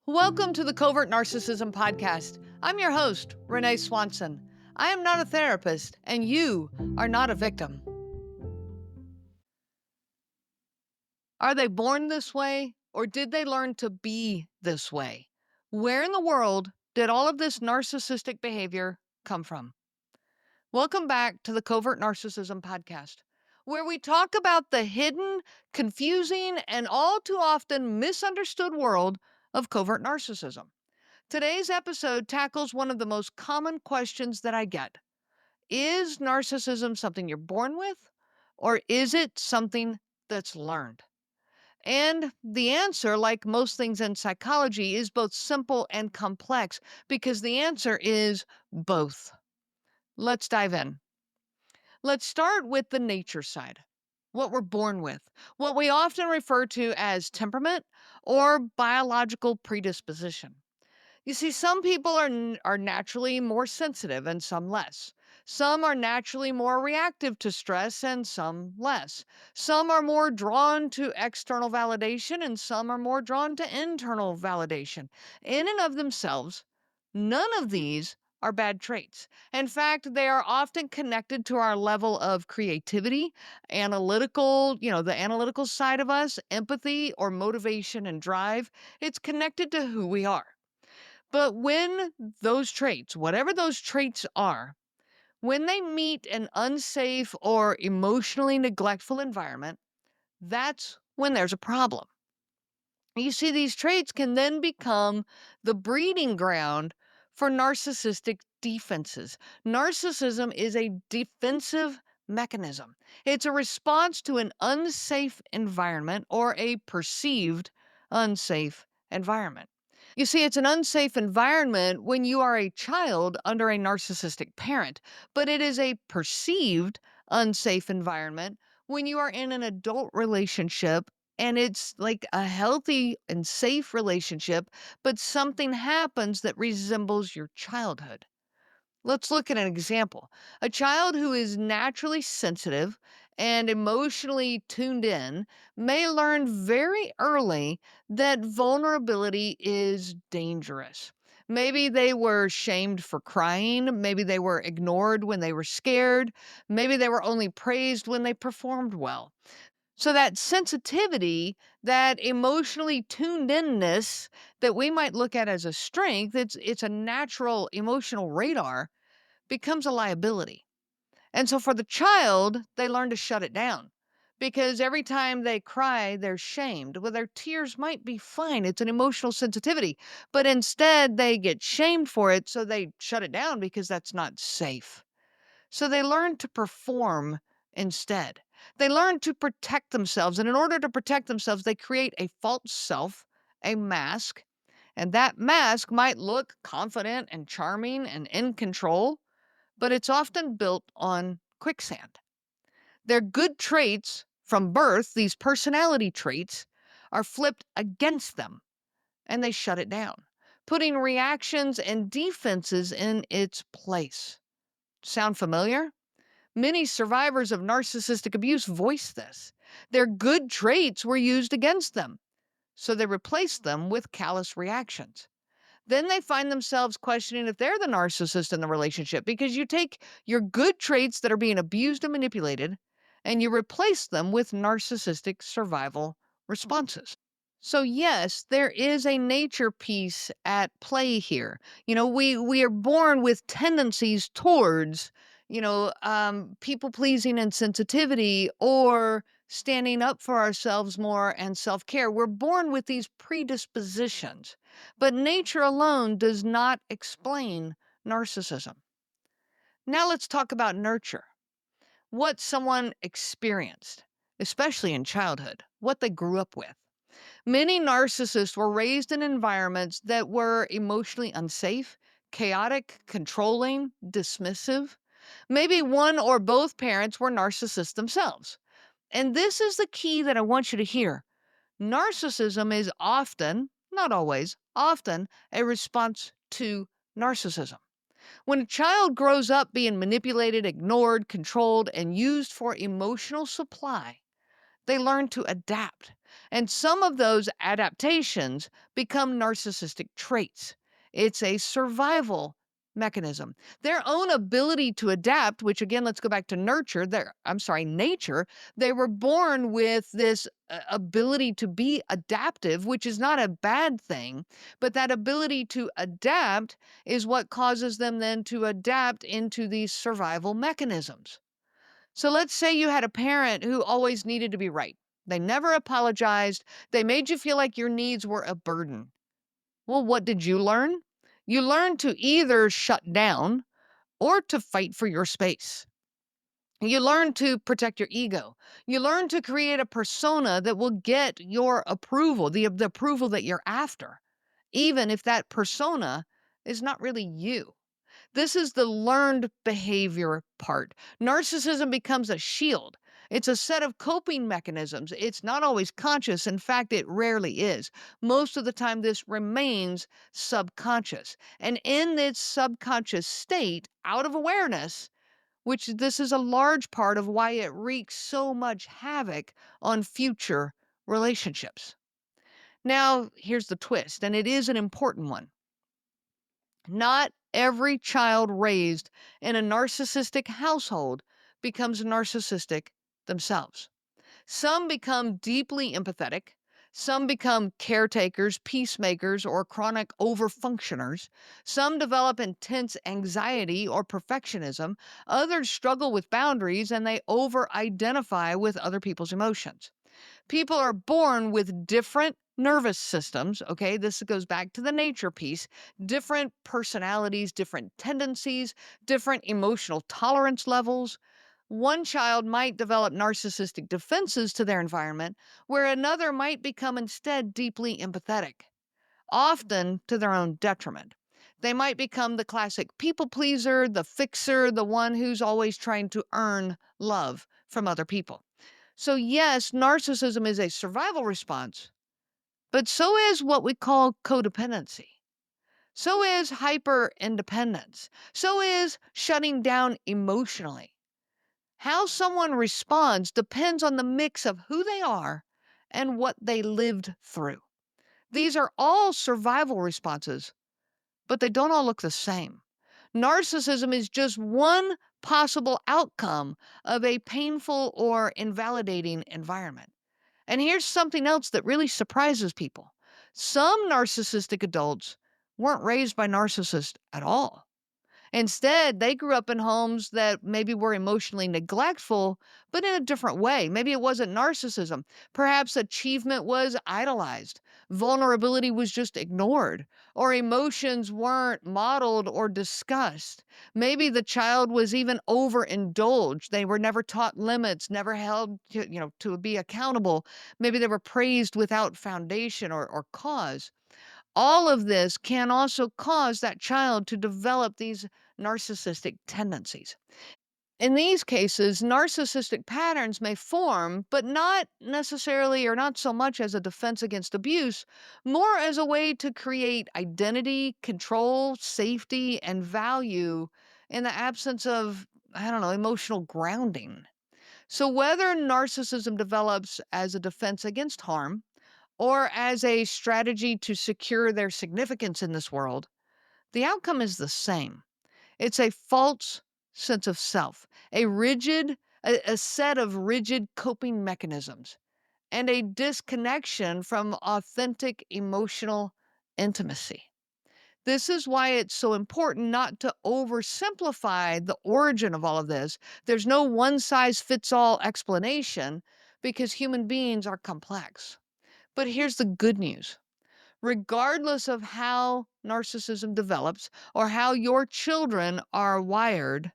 Welcome to the Covert Narcissism Podcast. I'm your host, Renee Swanson. I am not a therapist, and you are not a victim. Are they born this way, or did they learn to be this way? Where in the world did all of this narcissistic behavior come from? Welcome back to the Covert Narcissism Podcast, where we talk about the hidden, confusing, and all too often misunderstood world of covert narcissism. Today's episode tackles one of the most common questions that I get. Is narcissism something you're born with, or is it something that's learned? And the answer, like most things in psychology, is both simple and complex because the answer is both. Let's dive in. Let's start with the nature side, what we're born with, what we often refer to as temperament or biological predisposition. You see, some people are naturally more sensitive and some less. Some are naturally more reactive to stress and some less. Some are more drawn to external validation and some are more drawn to internal validation. In and of themselves, none of these are bad traits. In fact, they are often connected to our level of creativity, analytical, the analytical side of us, empathy or motivation and drive. It's connected to who we are. But when those traits, whatever those traits are, when they meet an unsafe or emotionally neglectful environment, that's when there's a problem. You see, these traits can then become the breeding ground for narcissistic defenses. Narcissism is a defensive mechanism, it's a response to an unsafe environment or a perceived unsafe environment. You see, it's an unsafe environment when you are a child under a narcissistic parent, but it is a perceived unsafe environment when you are in an adult relationship and it's like a healthy and safe relationship, but something happens that resembles your childhood. Let's look at an example. A child who is naturally sensitive and emotionally tuned in may learn very early that vulnerability is dangerous. Maybe they were shamed for crying. Maybe they were ignored when they were scared. Maybe they were only praised when they performed well. So that sensitivity, that emotionally tuned inness that we might look at as a strength, it's a natural emotional radar becomes a liability. And so for the child, they learn to shut it down because every time they cry, they're shamed. Well, their tears might be fine. It's an emotional sensitivity, but instead they get shamed for it. So they shut it down because that's not safe. So they learn to perform instead. They learn to protect themselves. And in order to protect themselves, they create a false self, a mask. And that mask might look confident and charming and in control, but it's often built on quicksand. Their good traits from birth, these personality traits, are flipped against them and they shut it down, putting reactions and defenses in its place. Sound familiar? Many survivors of narcissistic abuse voice this. Their good traits were used against them, so they replaced them with callous reactions. Then they find themselves questioning if they're the narcissist in the relationship because you take your good traits that are being abused and manipulated and you replace them with narcissistic survival responses. So yes, there is a nature piece at play here. We are born with tendencies towards, people pleasing and sensitivity or standing up for ourselves more and self care. We're born with these predispositions, but nature alone does not explain narcissism. Now let's talk about nurture. What someone experienced, especially in childhood, what they grew up with. Many narcissists were raised in environments that were emotionally unsafe, chaotic, controlling, dismissive. Maybe one or both parents were narcissists themselves. And this is the key that I want you to hear. Narcissism is often, not always, often a response to narcissism. When a child grows up being manipulated, ignored, controlled, and used for emotional supply, They learn to adapt. And some of those adaptations become narcissistic traits. It's a survival mechanism. Their own ability to adapt, which again, let's go back to nature. They were born with this ability to be adaptive, which is not a bad thing, but that ability to adapt is what causes them then to adapt into these survival mechanisms. So let's say you had a parent who always needed to be right. They never apologized. They made you feel like your needs were a burden. Well, what did you learn? You learned to either shut down or to fight for your space. You learn to protect your ego. You learn to create a persona that will get your approval, the approval that you're after, even if that persona is not really you. This is the learned behavior part. Narcissism becomes a shield. It's a set of coping mechanisms. It's not always conscious. In fact, it rarely is. Most of the time, this remains subconscious. And in this subconscious state, out of awareness, which this is a large part of why it wreaks so much havoc on future relationships. Now, here's the twist, and it is an important one. Not every child raised in a narcissistic household becomes narcissistic themselves. Some become deeply empathetic. Some become caretakers, peacemakers, or chronic overfunctioners. Some develop intense anxiety or perfectionism. Others struggle with boundaries and they over identify with other people's emotions. People are born with different nervous systems. Okay, this goes back to the nature piece, different personalities, different tendencies, different emotional tolerance levels. One child might develop narcissistic defenses to their environment, where another might become instead deeply empathetic, often to their own detriment. They might become the classic people pleaser, the fixer, the one who's always trying to earn love from other people. So, yes, narcissism is a survival response, but so is what we call codependency. So is hyper independence. So is shutting down emotionally. How someone responds depends on the mix of who they are and what they lived through. These are all survival responses, but they don't all look the same. Narcissism is just one possible outcome of a painful or invalidating environment. And here's something else that really surprises people. Some narcissistic adults weren't raised by narcissists at all. Instead, they grew up in homes that maybe were emotionally neglectful, but in a different way. Maybe it wasn't narcissism. Perhaps achievement was idolized, vulnerability was just ignored, or emotions weren't modeled or discussed. Maybe the child was even overindulged. They were never taught limits, never held to be accountable. Maybe they were praised without foundation or cause. All of this can also cause that child to develop these narcissistic tendencies. In these cases, narcissistic patterns may form, but not necessarily or not so much as a defense against abuse, more as a way to create identity, control, safety, and value in the absence of, I don't know, emotional grounding. So, whether narcissism develops as a defense against harm, or as a strategy to secure their significance in this world, the outcome is the same. It's a false sense of self, a set of rigid coping mechanisms, and a disconnection from authentic emotional intimacy. This is why it's so important not to oversimplify the origin of all of this. There's no one size fits all explanation because human beings are complex. But here's the good news. Regardless of how narcissism develops or how your children are wired,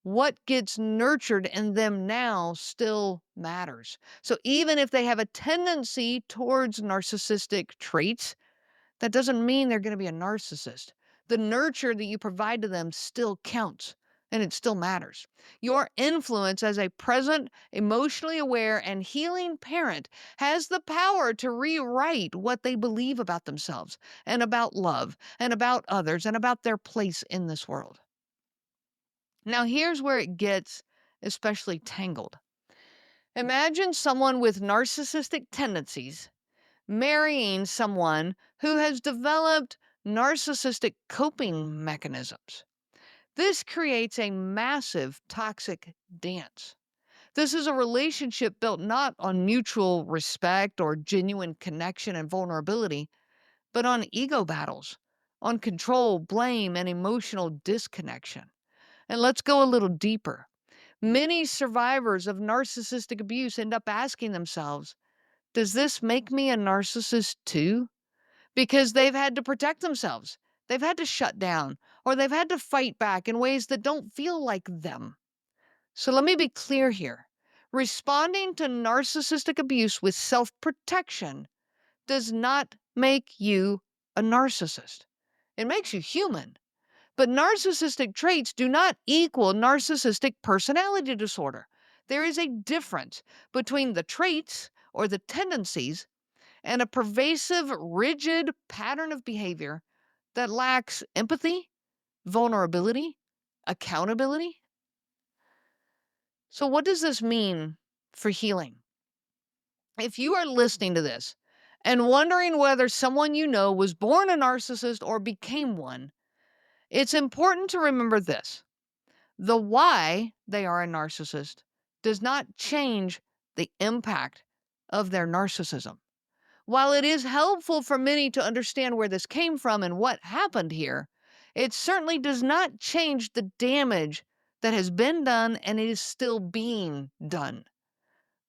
what gets nurtured in them now still matters. So even if they have a tendency towards narcissistic traits, that doesn't mean they're going to be a narcissist. The nurture that you provide to them still counts and it still matters. Your influence as a present, emotionally aware, and healing parent has the power to rewrite what they believe about themselves and about love and about others and about their place in this world. Now, here's where it gets especially tangled. Imagine someone with narcissistic tendencies marrying someone who has developed narcissistic coping mechanisms. This creates a massive toxic dance. This is a relationship built not on mutual respect or genuine connection and vulnerability, but on ego battles, on control, blame, and emotional disconnection. And let's go a little deeper. Many survivors of narcissistic abuse end up asking themselves, does this make me a narcissist too? Because they've had to protect themselves. They've had to shut down, or they've had to fight back in ways that don't feel like them. So let me be clear here. Responding to narcissistic abuse with self protection does not make you a narcissist. It makes you human. But narcissistic traits do not equal narcissistic personality disorder. There is a difference between the traits or the tendencies and a pervasive, rigid pattern of behavior that lacks empathy, vulnerability, accountability. So, what does this mean for healing? If you are listening to this and wondering whether someone you know was born a narcissist or became one, it's important to remember this. The why they are a narcissist does not change the impact of their narcissism. While it is helpful for many to understand where this came from and what happened here, it certainly does not change the damage that has been done and is still being done.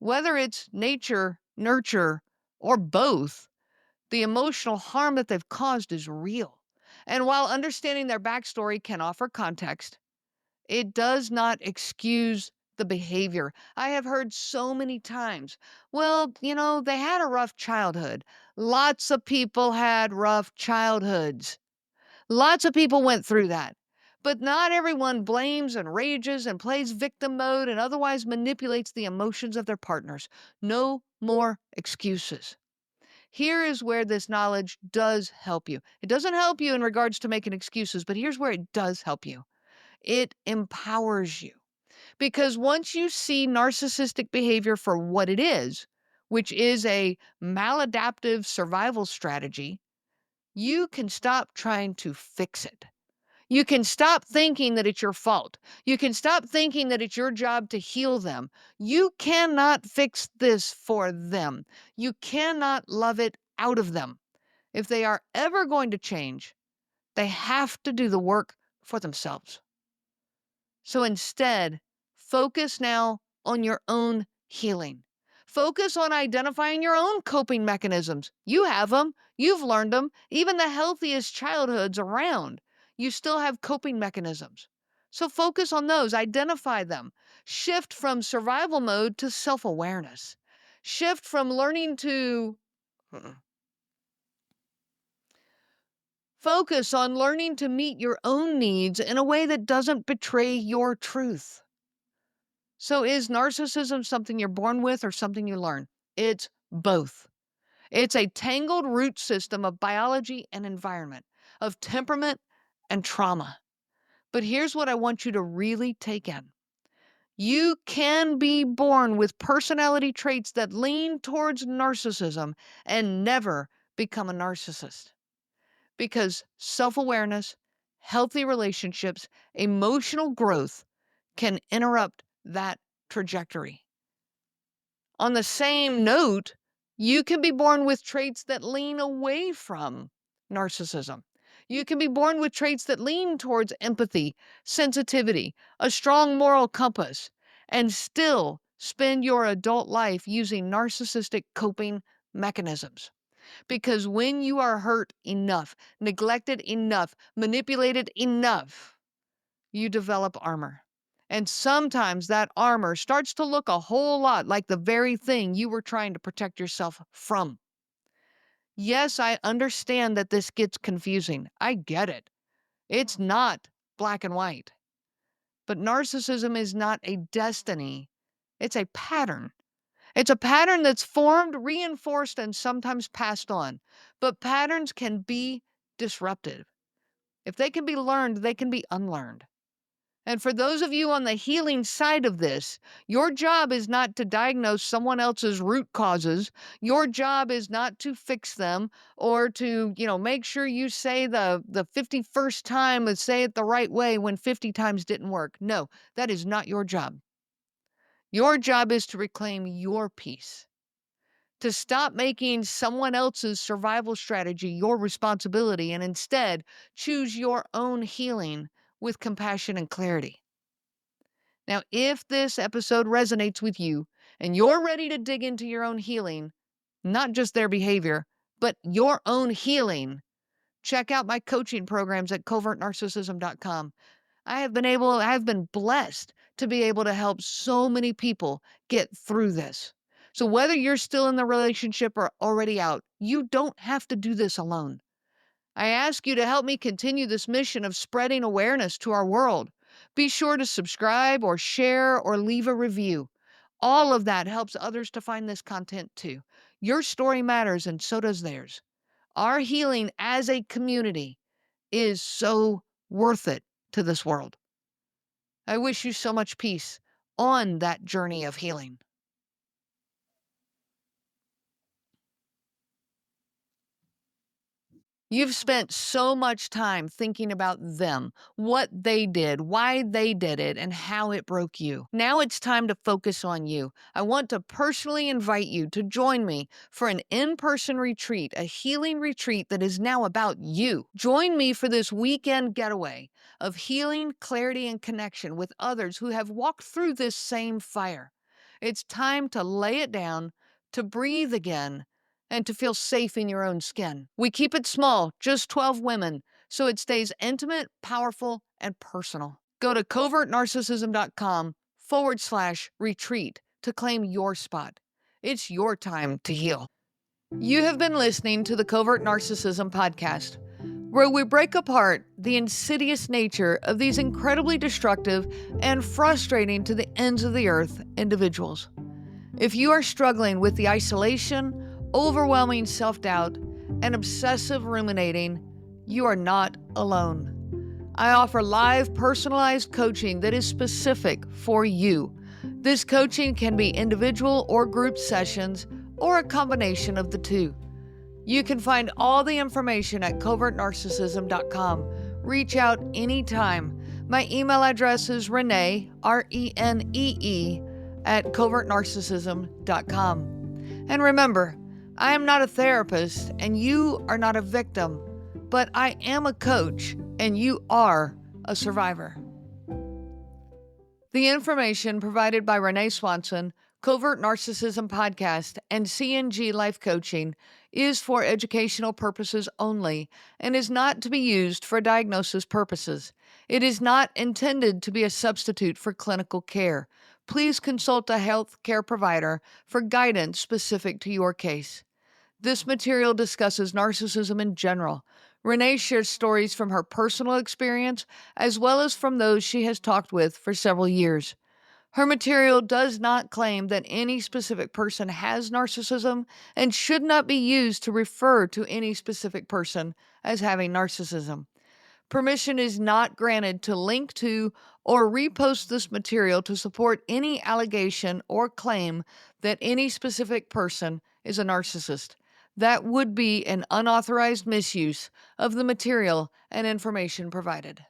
Whether it's nature, nurture, or both, the emotional harm that they've caused is real. And while understanding their backstory can offer context, it does not excuse the behavior. I have heard so many times, well, they had a rough childhood. Lots of people had rough childhoods. Lots of people went through that. But not everyone blames and rages and plays victim mode and otherwise manipulates the emotions of their partners. No more excuses. Here is where this knowledge does help you. It doesn't help you in regards to making excuses, but here's where it does help you. It empowers you. Because once you see narcissistic behavior for what it is, which is a maladaptive survival strategy, you can stop trying to fix it. You can stop thinking that it's your fault. You can stop thinking that it's your job to heal them. You cannot fix this for them. You cannot love it out of them. If they are ever going to change, they have to do the work for themselves. So instead, focus now on your own healing. Focus on identifying your own coping mechanisms. You have them, you've learned them. Even the healthiest childhoods around, you still have coping mechanisms. So focus on those, identify them. Shift from survival mode to self awareness. Shift from learning to focus on learning to meet your own needs in a way that doesn't betray your truth. So is narcissism something you're born with or something you learn? It's both. It's a tangled root system of biology and environment, of temperament and trauma. But here's what I want you to really take in. You can be born with personality traits that lean towards narcissism and never become a narcissist. Because self-awareness, healthy relationships, emotional growth can interrupt that trajectory. On the same note, you can be born with traits that lean away from narcissism. You can be born with traits that lean towards empathy, sensitivity, a strong moral compass, and still spend your adult life using narcissistic coping mechanisms. Because when you are hurt enough, neglected enough, manipulated enough, you develop armor. And sometimes that armor starts to look a whole lot like the very thing you were trying to protect yourself from. Yes, I understand that this gets confusing. I get it. It's not black and white. But narcissism is not a destiny, it's a pattern. It's a pattern that's formed, reinforced, and sometimes passed on. But patterns can be disruptive. If they can be learned, they can be unlearned. And for those of you on the healing side of this, your job is not to diagnose someone else's root causes. Your job is not to fix them or to, make sure you say the 51st time and say it the right way when 50 times didn't work. No, that is not your job. Your job is to reclaim your peace, to stop making someone else's survival strategy your responsibility and instead choose your own healing with compassion and clarity. Now, if this episode resonates with you and you're ready to dig into your own healing, not just their behavior, but your own healing, check out my coaching programs at covertnarcissism.com. I have been blessed to be able to help so many people get through this. So whether you're still in the relationship or already out, you don't have to do this alone. I ask you to help me continue this mission of spreading awareness to our world. Be sure to subscribe or share or leave a review. All of that helps others to find this content too. Your story matters and so does theirs. Our healing as a community is so worth it to this world. I wish you so much peace on that journey of healing. You've spent so much time thinking about them, what they did, why they did it, and how it broke you. Now it's time to focus on you. I want to personally invite you to join me for an in-person retreat, a healing retreat that is now about you. Join me for this weekend getaway of healing, clarity, and connection with others who have walked through this same fire. It's time to lay it down, to breathe again, and to feel safe in your own skin. We keep it small, just 12 women, so it stays intimate, powerful, and personal. Go to covertnarcissism.com/retreat to claim your spot. It's your time to heal. You have been listening to the Covert Narcissism podcast, where we break apart the insidious nature of these incredibly destructive and frustrating to the ends of the earth individuals. If you are struggling with the isolation, overwhelming self-doubt, and obsessive ruminating, you are not alone. I offer live, personalized coaching that is specific for you. This coaching can be individual or group sessions, or a combination of the two. You can find all the information at covertnarcissism.com. Reach out anytime. My email address is Renee, RENEE, at covertnarcissism.com. And remember, I am not a therapist and you are not a victim, but I am a coach and you are a survivor. The information provided by Renee Swanson, Covert Narcissism Podcast, and CNG Life Coaching is for educational purposes only and is not to be used for diagnosis purposes. It is not intended to be a substitute for clinical care. Please consult a health care provider for guidance specific to your case. This material discusses narcissism in general. Renee shares stories from her personal experience as well as from those she has talked with for several years. Her material does not claim that any specific person has narcissism and should not be used to refer to any specific person as having narcissism. Permission is not granted to link to or repost this material to support any allegation or claim that any specific person is a narcissist. That would be an unauthorized misuse of the material and information provided.